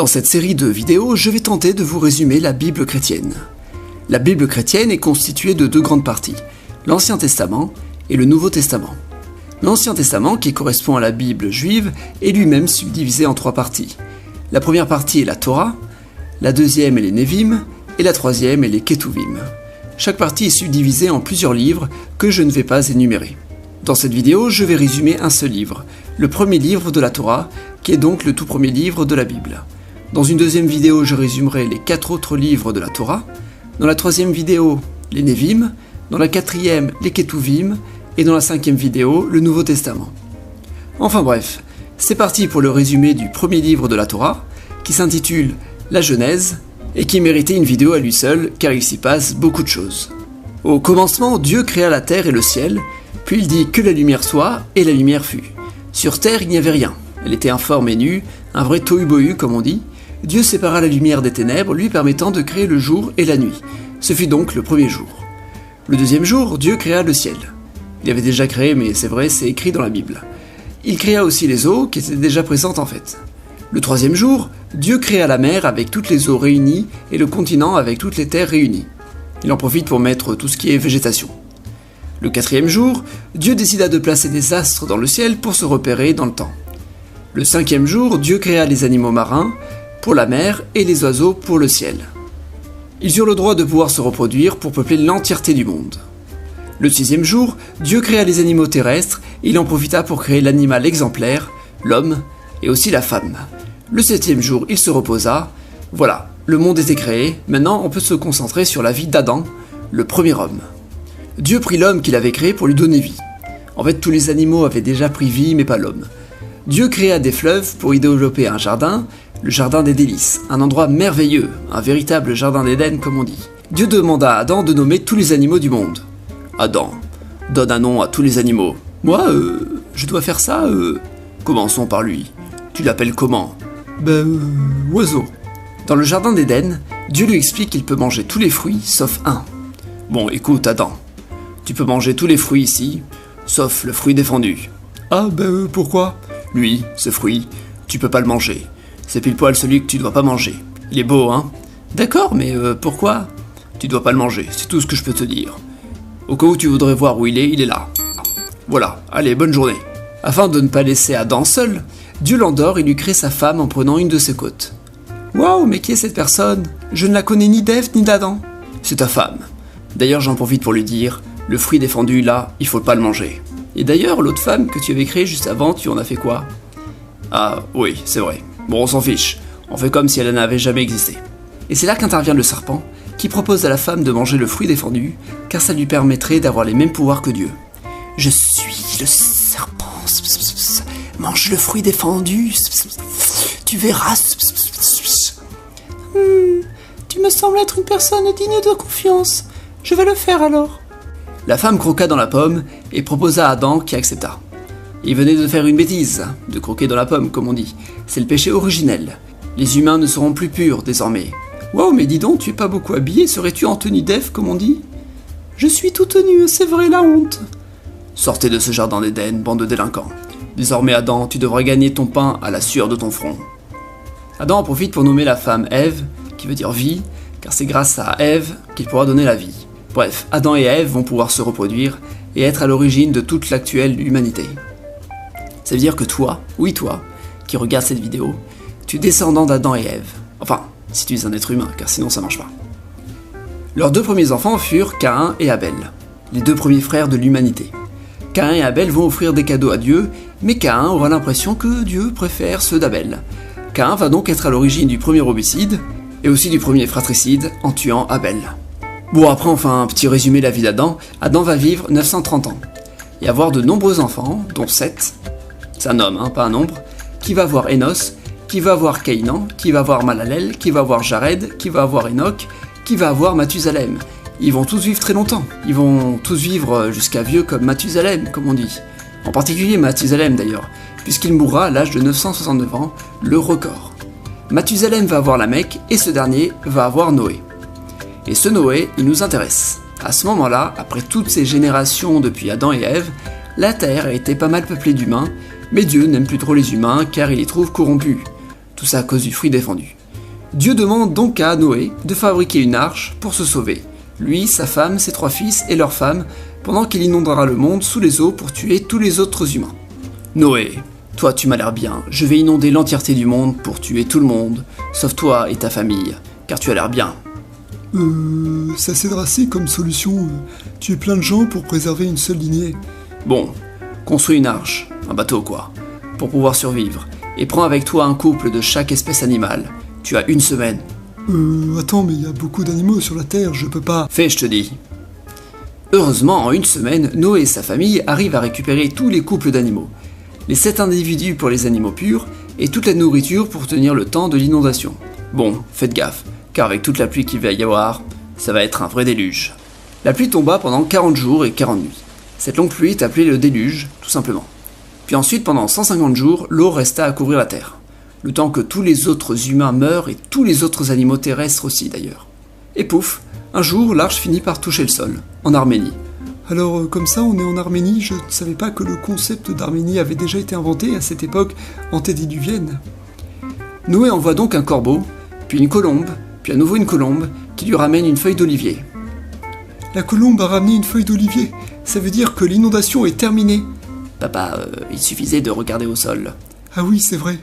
Dans cette série de vidéos, je vais tenter de vous résumer la Bible chrétienne. La Bible chrétienne est constituée de deux grandes parties, l'Ancien Testament et le Nouveau Testament. L'Ancien Testament, qui correspond à la Bible juive, est lui-même subdivisé en trois parties. La première partie est la Torah, la deuxième est les Névim, et la troisième est les Ketuvim. Chaque partie est subdivisée en plusieurs livres que je ne vais pas énumérer. Dans cette vidéo, je vais résumer un seul livre, le premier livre de la Torah, qui est donc le tout premier livre de la Bible. Dans une deuxième vidéo, je résumerai les 4 autres livres de la Torah. Dans la troisième vidéo, les Névim. Dans la quatrième, les Ketuvim. Et dans la cinquième vidéo, le Nouveau Testament. Enfin bref, c'est parti pour le résumé du premier livre de la Torah, qui s'intitule La Genèse, et qui méritait une vidéo à lui seul, car il s'y passe beaucoup de choses. Au commencement, Dieu créa la terre et le ciel, puis il dit que la lumière soit, et la lumière fut. Sur terre, il n'y avait rien. Elle était informe et nue, un vrai tohu-bohu comme on dit. Dieu sépara la lumière des ténèbres, lui permettant de créer le jour et la nuit. Ce fut donc le premier jour. Le deuxième jour, Dieu créa le ciel. Il avait déjà créé, mais c'est vrai, c'est écrit dans la Bible. Il créa aussi les eaux, qui étaient déjà présentes en fait. Le troisième jour, Dieu créa la mer avec toutes les eaux réunies et le continent avec toutes les terres réunies. Il en profite pour mettre tout ce qui est végétation. Le quatrième jour, Dieu décida de placer des astres dans le ciel pour se repérer dans le temps. Le cinquième jour, Dieu créa les animaux marins pour la mer et les oiseaux pour le ciel. Ils eurent le droit de pouvoir se reproduire pour peupler l'entièreté du monde. Le sixième jour, Dieu créa les animaux terrestres et il en profita pour créer l'animal exemplaire, l'homme, et aussi la femme. Le septième jour, il se reposa. Voilà, le monde était créé, maintenant on peut se concentrer sur la vie d'Adam, le premier homme. Dieu prit l'homme qu'il avait créé pour lui donner vie. En fait, tous les animaux avaient déjà pris vie, mais pas l'homme. Dieu créa des fleuves pour y développer un jardin, le jardin des délices, un endroit merveilleux, un véritable jardin d'Éden comme on dit. Dieu demanda à Adam de nommer tous les animaux du monde. Adam, donne un nom à tous les animaux. Moi, je dois faire ça, Commençons par lui. Tu l'appelles comment? Oiseau. Dans le jardin d'Éden, Dieu lui explique qu'il peut manger tous les fruits, sauf un. Bon, écoute, Adam, tu peux manger tous les fruits ici, sauf le fruit défendu. Ah, pourquoi? Lui, ce fruit, tu peux pas le manger. C'est pile poil celui que tu dois pas manger. Il est beau, hein? D'accord, mais pourquoi? Tu dois pas le manger, c'est tout ce que je peux te dire. Au cas où tu voudrais voir où il est là. Voilà, allez, bonne journée. Afin de ne pas laisser Adam seul, Dieu l'endort et lui crée sa femme en prenant une de ses côtes. Waouh, mais qui est cette personne? Je ne la connais ni d'Ève ni d'Adam. C'est ta femme. D'ailleurs, j'en profite pour lui dire, le fruit défendu là, il faut pas le manger. Et d'ailleurs, l'autre femme que tu avais créée juste avant, tu en as fait quoi? Ah, oui, c'est vrai. Bon, on s'en fiche. On fait comme si elle n'avait jamais existé. Et c'est là qu'intervient le serpent, qui propose à la femme de manger le fruit défendu, car ça lui permettrait d'avoir les mêmes pouvoirs que Dieu. Je suis le serpent. Mange le fruit défendu. Tu verras. Tu me sembles être une personne digne de confiance. Je vais le faire alors. La femme croqua dans la pomme et proposa à Adam qui accepta. Il venait de faire une bêtise, de croquer dans la pomme comme on dit. C'est le péché originel. Les humains ne seront plus purs désormais. Wow, mais dis donc, tu es pas beaucoup habillé, serais-tu en tenue d'Ève comme on dit? Je suis tout tenue, c'est vrai, la honte. Sortez de ce jardin d'Éden, bande de délinquants. Désormais, Adam, tu devras gagner ton pain à la sueur de ton front. Adam en profite pour nommer la femme Ève, qui veut dire vie, car c'est grâce à Ève qu'il pourra donner la vie. Bref, Adam et Ève vont pouvoir se reproduire et être à l'origine de toute l'actuelle humanité. Ça veut dire que toi, oui toi, qui regarde cette vidéo, tu es descendant d'Adam et Ève. Enfin, si tu es un être humain, car sinon ça marche pas. Leurs deux premiers enfants furent Caïn et Abel, les deux premiers frères de l'humanité. Caïn et Abel vont offrir des cadeaux à Dieu, mais Caïn aura l'impression que Dieu préfère ceux d'Abel. Caïn va donc être à l'origine du premier homicide, et aussi du premier fratricide en tuant Abel. Bon, après on fait un petit résumé de la vie d'Adam. Adam va vivre 930 ans, et avoir de nombreux enfants, dont 7, c'est un homme, pas un nombre, qui va avoir Enos, qui va avoir Caïnan, qui va avoir Malalel, qui va avoir Jared, qui va avoir Enoch, qui va avoir Mathusalem. Ils vont tous vivre très longtemps. Ils vont tous vivre jusqu'à vieux comme Mathusalem, comme on dit. En particulier Mathusalem d'ailleurs, puisqu'il mourra à l'âge de 969 ans, le record. Mathusalem va avoir Lamech et ce dernier va avoir Noé. Et ce Noé, il nous intéresse. À ce moment-là, après toutes ces générations depuis Adam et Ève, la Terre a été pas mal peuplée d'humains, mais Dieu n'aime plus trop les humains car il les trouve corrompus. tout ça à cause du fruit défendu. Dieu demande donc à Noé de fabriquer une arche pour se sauver, lui, sa femme, ses 3 fils et leurs femmes, pendant qu'il inondera le monde sous les eaux pour tuer tous les autres humains. Noé, toi tu m'as l'air bien, je vais inonder l'entièreté du monde pour tuer tout le monde, sauf toi et ta famille, car tu as l'air bien. Ça c'est drastique comme solution. Tuer plein de gens pour préserver une seule lignée. Bon, construis une arche, un bateau quoi, pour pouvoir survivre, et prends avec toi un couple de chaque espèce animale. Tu as 1 semaine. Attends, mais il y a beaucoup d'animaux sur la Terre, je peux pas... Fais, je te dis. Heureusement, en 1 semaine, Noé et sa famille arrivent à récupérer tous les couples d'animaux, les 7 individus pour les animaux purs, et toute la nourriture pour tenir le temps de l'inondation. Bon, faites gaffe, car avec toute la pluie qu'il va y avoir, ça va être un vrai déluge. La pluie tomba pendant 40 jours et 40 nuits. Cette longue pluie est appelée le déluge, tout simplement. Puis ensuite, pendant 150 jours, l'eau resta à couvrir la terre, le temps que tous les autres humains meurent et tous les autres animaux terrestres aussi d'ailleurs. Et pouf, un jour, l'arche finit par toucher le sol, en Arménie. Alors, comme ça, on est en Arménie, je ne savais pas que le concept d'Arménie avait déjà été inventé à cette époque antédiluvienne. Noé envoie donc un corbeau, puis une colombe, puis à nouveau une colombe, qui lui ramène une feuille d'olivier. La colombe a ramené une feuille d'olivier, ça veut dire que l'inondation est terminée. Papa, il suffisait de regarder au sol. Ah oui, c'est vrai.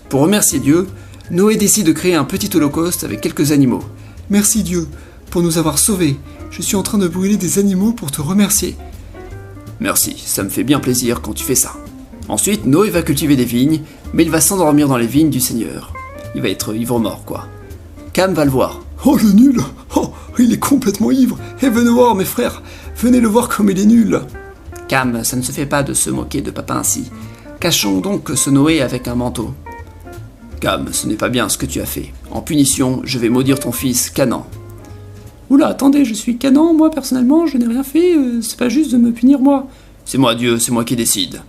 Pour remercier Dieu, Noé décide de créer un petit holocauste avec quelques animaux. Merci Dieu, pour nous avoir sauvés. Je suis en train de brûler des animaux pour te remercier. Merci, ça me fait bien plaisir quand tu fais ça. Ensuite, Noé va cultiver des vignes, mais il va s'endormir dans les vignes du Seigneur. Il va être ivre-mort, quoi. Cam va le voir. Oh, le nul! Oh, il est complètement ivre! Et venez voir, mes frères! Venez le voir comme il est nul! Cam, ça ne se fait pas de se moquer de papa ainsi. Cachons donc ce Noé avec un manteau. Cam, ce n'est pas bien ce que tu as fait. En punition, je vais maudire ton fils, Canaan. Oula, attendez, je suis Canaan, moi personnellement, je n'ai rien fait, c'est pas juste de me punir moi. C'est moi Dieu, c'est moi qui décide.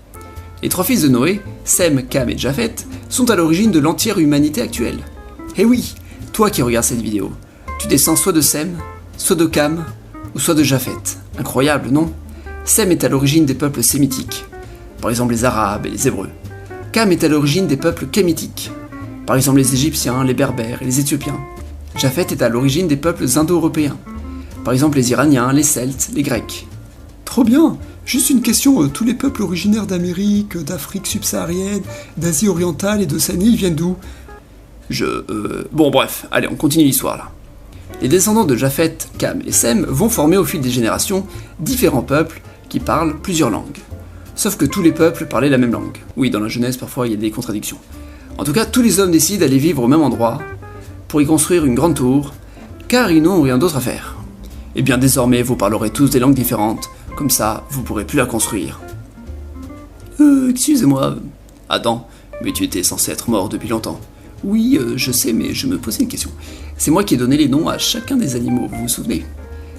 Les 3 fils de Noé, Sem, Cam et Japhet, sont à l'origine de l'entière humanité actuelle. Eh oui, toi qui regardes cette vidéo, tu descends soit de Sem, soit de Cam, ou soit de Japhet. Incroyable, non? Sem est à l'origine des peuples sémitiques, par exemple les Arabes et les Hébreux. Cam est à l'origine des peuples kémitiques, par exemple les Égyptiens, les Berbères et les Éthiopiens. Japhet est à l'origine des peuples indo-européens, par exemple les Iraniens, les Celtes, les Grecs. Trop bien! Juste une question, tous les peuples originaires d'Amérique, d'Afrique subsaharienne, d'Asie orientale et d'Océanie, ils viennent d'où? Bon bref, allez, on continue l'histoire là. Les descendants de Japhet, Cam et Sem vont former au fil des générations différents peuples qui parlent plusieurs langues. Sauf que tous les peuples parlaient la même langue. Oui, dans la Genèse, parfois, il y a des contradictions. En tout cas, tous les hommes décident d'aller vivre au même endroit, pour y construire une grande tour, car ils n'ont rien d'autre à faire. Et bien désormais, vous parlerez tous des langues différentes, comme ça, vous pourrez plus la construire. Excusez-moi. Adam, mais tu étais censé être mort depuis longtemps. Oui, je sais, mais je me posais une question. C'est moi qui ai donné les noms à chacun des animaux, vous vous souvenez?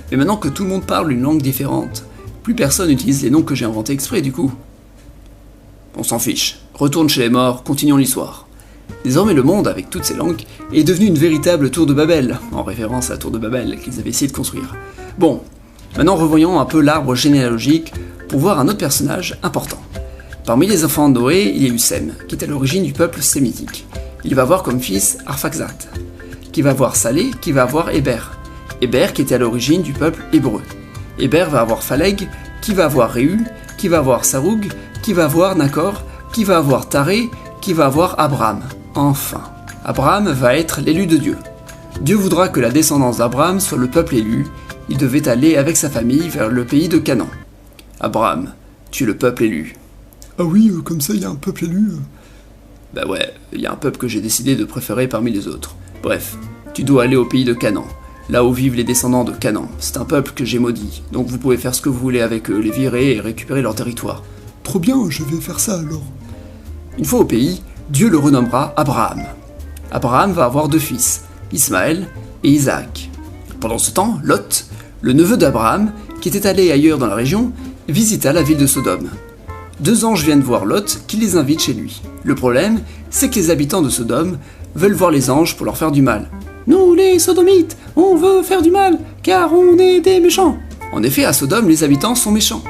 Mais maintenant que tout le monde parle une langue différente, plus personne n'utilise les noms que j'ai inventés exprès du coup. On s'en fiche. Retourne chez les morts, continuons l'histoire. Désormais le monde, avec toutes ces langues, est devenu une véritable tour de Babel, en référence à la tour de Babel qu'ils avaient essayé de construire. Bon, maintenant revoyons un peu l'arbre généalogique pour voir un autre personnage important. Parmi les enfants de Noé, il y a eu Sem, qui est à l'origine du peuple sémitique. Il va avoir comme fils Arphaxad, qui va avoir Salé, qui va avoir Héber. Héber qui était à l'origine du peuple hébreu. Héber va avoir Phaleg, qui va avoir Réu, qui va avoir Saroug, qui va avoir Nacor, qui va avoir Taré, qui va avoir Abraham. Enfin, Abraham va être l'élu de Dieu. Dieu voudra que la descendance d'Abraham soit le peuple élu. Il devait aller avec sa famille vers le pays de Canaan. Abraham, tu es le peuple élu. Ah oui, comme ça il y a un peuple élu. Bah ouais, il y a un peuple que j'ai décidé de préférer parmi les autres. Bref, tu dois aller au pays de Canaan, là où vivent les descendants de Canaan. C'est un peuple que j'ai maudit, donc vous pouvez faire ce que vous voulez avec eux, les virer et récupérer leur territoire. Trop bien, je vais faire ça alors. Une fois au pays, Dieu le renommera Abraham. Abraham va avoir 2 fils, Ismaël et Isaac. Pendant ce temps, Lot, le neveu d'Abraham, qui était allé ailleurs dans la région, visita la ville de Sodome. 2 anges viennent voir Lot qui les invite chez lui. Le problème, c'est que les habitants de Sodome veulent voir les anges pour leur faire du mal. Nous, les sodomites, on veut faire du mal, car on est des méchants. En effet, à Sodome, les habitants sont méchants.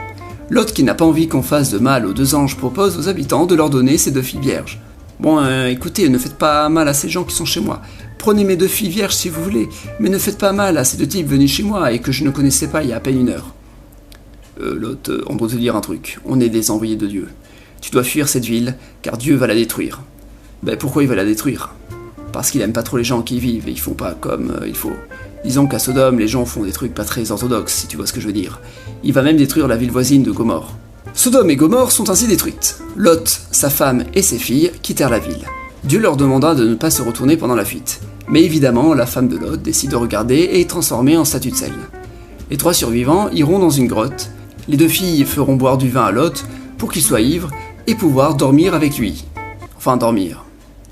Lot, qui n'a pas envie qu'on fasse de mal aux 2 anges, propose aux habitants de leur donner ses 2 filles vierges. Bon, écoutez, ne faites pas mal à ces gens qui sont chez moi. Prenez mes 2 filles vierges si vous voulez, mais ne faites pas mal à ces 2 types venus chez moi et que je ne connaissais pas il y a à peine 1 heure. Lot, on doit te dire un truc, on est des envoyés de Dieu. Tu dois fuir cette ville, car Dieu va la détruire. Ben pourquoi il va la détruire? Parce qu'il aime pas trop les gens qui y vivent et ils font pas comme il faut. Disons qu'à Sodome, les gens font des trucs pas très orthodoxes, si tu vois ce que je veux dire. Il va même détruire la ville voisine de Gomorrhe. Sodome et Gomorrhe sont ainsi détruites. Lot, sa femme et ses filles quittèrent la ville. Dieu leur demanda de ne pas se retourner pendant la fuite. Mais évidemment, la femme de Lot décide de regarder et est transformée en statue de sel. Les 3 survivants iront dans une grotte. Les 2 filles feront boire du vin à Lot pour qu'il soit ivre et pouvoir dormir avec lui. Enfin, dormir.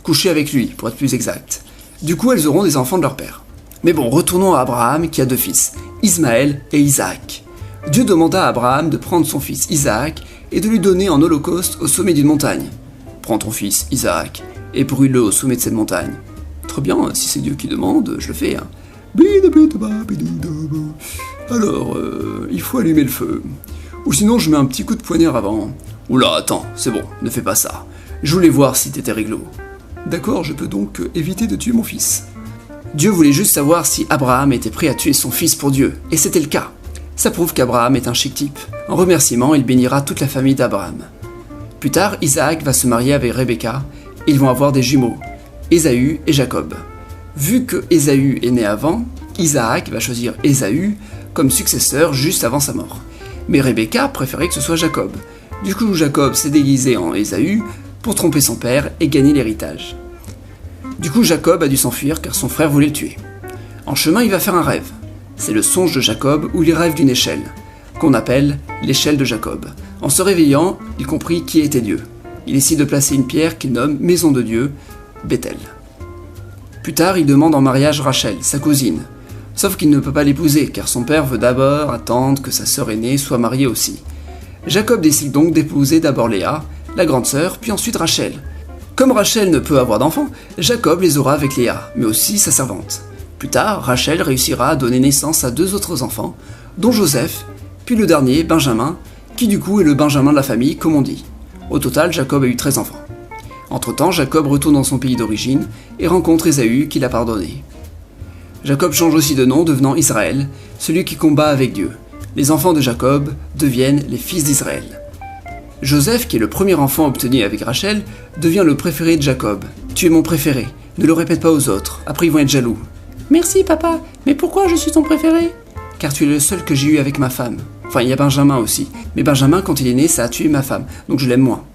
Coucher avec lui, pour être plus exact. Du coup, elles auront des enfants de leur père. Mais bon, retournons à Abraham qui a 2 fils, Ismaël et Isaac. Dieu demanda à Abraham de prendre son fils Isaac et de lui donner en holocauste au sommet d'une montagne. Prends ton fils Isaac et brûle-le au sommet de cette montagne. Très bien, si c'est Dieu qui demande, je le fais. Hein. Alors, il faut allumer le feu. Ou sinon, je mets un petit coup de poignard avant. Oula, attends, c'est bon, ne fais pas ça. Je voulais voir si t'étais réglo. D'accord, je peux donc éviter de tuer mon fils. Dieu voulait juste savoir si Abraham était prêt à tuer son fils pour Dieu, et c'était le cas. Ça prouve qu'Abraham est un chic type. En remerciement, il bénira toute la famille d'Abraham. Plus tard, Isaac va se marier avec Rebecca, et ils vont avoir des jumeaux, Ésaü et Jacob. Vu que Ésaü est né avant, Isaac va choisir Ésaü comme successeur juste avant sa mort. Mais Rebecca préférait que ce soit Jacob. Du coup, Jacob s'est déguisé en Ésaü pour tromper son père et gagner l'héritage. Du coup, Jacob a dû s'enfuir car son frère voulait le tuer. En chemin, il va faire un rêve. C'est le songe de Jacob où il rêve d'une échelle, qu'on appelle l'échelle de Jacob. En se réveillant, il comprit qui était Dieu. Il décide de placer une pierre qu'il nomme Maison de Dieu, Bethel. Plus tard, il demande en mariage Rachel, sa cousine. Sauf qu'il ne peut pas l'épouser car son père veut d'abord attendre que sa sœur aînée soit mariée aussi. Jacob décide donc d'épouser d'abord Léa, la grande sœur, puis ensuite Rachel. Comme Rachel ne peut avoir d'enfants, Jacob les aura avec Léa, mais aussi sa servante. Plus tard, Rachel réussira à donner naissance à 2 autres enfants, dont Joseph, puis le dernier, Benjamin, qui du coup est le Benjamin de la famille, comme on dit. Au total, Jacob a eu 13 enfants. Entre-temps, Jacob retourne dans son pays d'origine et rencontre Ésaü qui l'a pardonné. Jacob change aussi de nom, devenant Israël, celui qui combat avec Dieu. Les enfants de Jacob deviennent les fils d'Israël. Joseph, qui est le premier enfant obtenu avec Rachel, devient le préféré de Jacob. « Tu es mon préféré, ne le répète pas aux autres, après ils vont être jaloux. »« Merci papa, mais pourquoi je suis ton préféré ?»« Car tu es le seul que j'ai eu avec ma femme. Enfin, il y a Benjamin aussi, mais Benjamin, quand il est né, ça a tué ma femme, donc je l'aime moins. »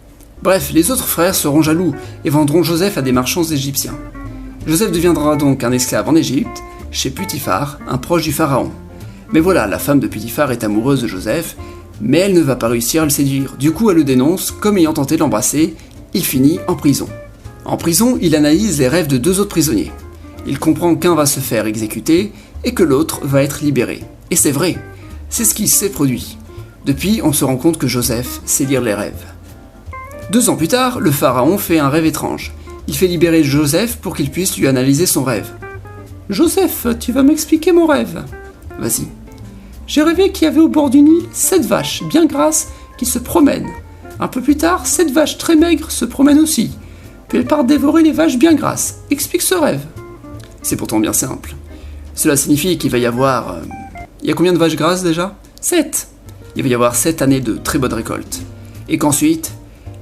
Bref, les autres frères seront jaloux et vendront Joseph à des marchands égyptiens. Joseph deviendra donc un esclave en Égypte, chez Putiphar, un proche du pharaon. Mais voilà, la femme de Putiphar est amoureuse de Joseph, mais elle ne va pas réussir à le séduire. Du coup, elle le dénonce comme ayant tenté de l'embrasser. Il finit en prison. En prison, il analyse les rêves de 2 autres prisonniers. Il comprend qu'un va se faire exécuter et que l'autre va être libéré. Et c'est vrai, c'est ce qui s'est produit. Depuis, on se rend compte que Joseph sait lire les rêves. 2 ans plus tard, le pharaon fait un rêve étrange. Il fait libérer Joseph pour qu'il puisse lui analyser son rêve. « Joseph, tu vas m'expliquer mon rêve ?»« Vas-y. » J'ai rêvé qu'il y avait au bord du Nil 7 vaches bien grasses qui se promènent. Un peu plus tard, 7 vaches très maigres se promènent aussi. Puis elles partent dévorer les vaches bien grasses. Explique ce rêve. C'est pourtant bien simple. Cela signifie qu'il va y avoir... Il y a combien de vaches grasses déjà ? 7. Il va y avoir 7 années de très bonne récolte. Et qu'ensuite,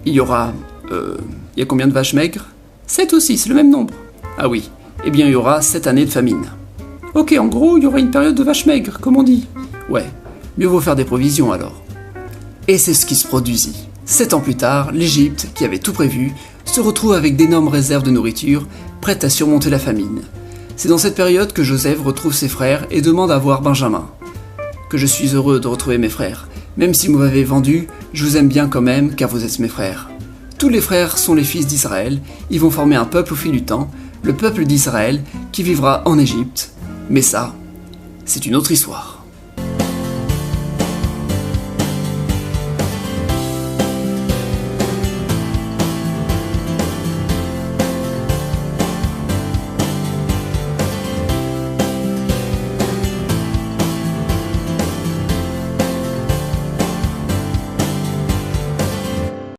il y aura... Il y a combien de vaches maigres ? 7 aussi, c'est le même nombre. Ah oui, eh bien il y aura 7 années de famine. Ok, en gros, il y aura une période de vaches maigres, comme on dit. Ouais, mieux vaut faire des provisions alors. Et c'est ce qui se produisit. 7 ans plus tard, l'Égypte, qui avait tout prévu, se retrouve avec d'énormes réserves de nourriture, prêtes à surmonter la famine. C'est dans cette période que Joseph retrouve ses frères et demande à voir Benjamin. Que je suis heureux de retrouver mes frères. Même si vous m'avez vendu, je vous aime bien quand même, car vous êtes mes frères. Tous les frères sont les fils d'Israël, ils vont former un peuple au fil du temps, le peuple d'Israël, qui vivra en Égypte. Mais ça, c'est une autre histoire.